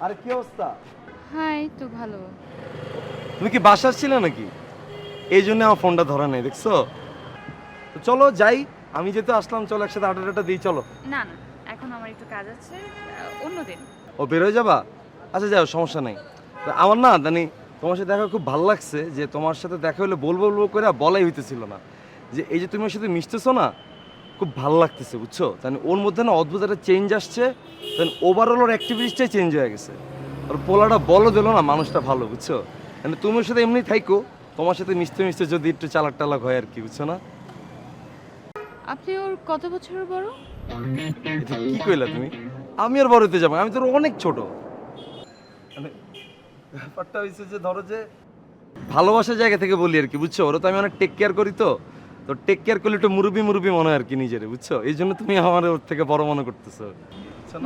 আরে কি অবস্থা? হাই, তো ভালো। তুমি কি বাসার ছিলে নাকি? এই জন্য আমার ফোনটা ধরা নেই, দেখছো? তো চলো যাই, আমি যেহেতু আসলাম, চলো একসাথে আড্ডাটা দিই, চলো। না না, এখন আমার একটু কাজ আছে, অন্যদিন। ও বের হয়ে যাবা? আচ্ছা যাও, সমস্যা নাই। তো আমার না দানি তোমার সাথে দেখা খুব ভালো লাগছে, যে তোমার সাথে দেখা হলে বলবো বলবো করে বলাই হইতেছিল না, যে এই যে তুমি ওর সাথে মিশতেছো না, খুব ভালো লাগতেছে, বুঝছো? তাই ওর মধ্যে না অদ্ভুত একটা চেঞ্জ আসছে, তাই ওভারঅল ওর অ্যাক্টিভিটিসটাই চেঞ্জ হয়ে গেছে। ওর পোলাটা বলো দিল না, মানুষটা ভালো, বুঝছো? মানে তুমি ওর সাথে এমনি থাইকো, তোমার সাথে মিশতে মিশতে যদি একটু চালাক টালাক হয় আর কি, বুঝছো না? আপনি ওর কত বছরের বড়? এটা কি কইলা তুমি? আমি আর বড় হতে যাবো? আমি তোর অনেক ছোট। মানে ব্যাপারটা হয়েছে যে ধরো যে ভালোবাসার জায়গা থেকে বলি আর কি, বুঝছো? ওরা তো আমি অনেক টেক কেয়ার করি, তো তো টেক কেয়ার করলে একটু মুরুবি মুরুবি মনে হয় আর কি নিজেরে, বুঝছো? এই জন্য তুমি আমার ওর থেকে বড় মনে করতেছো।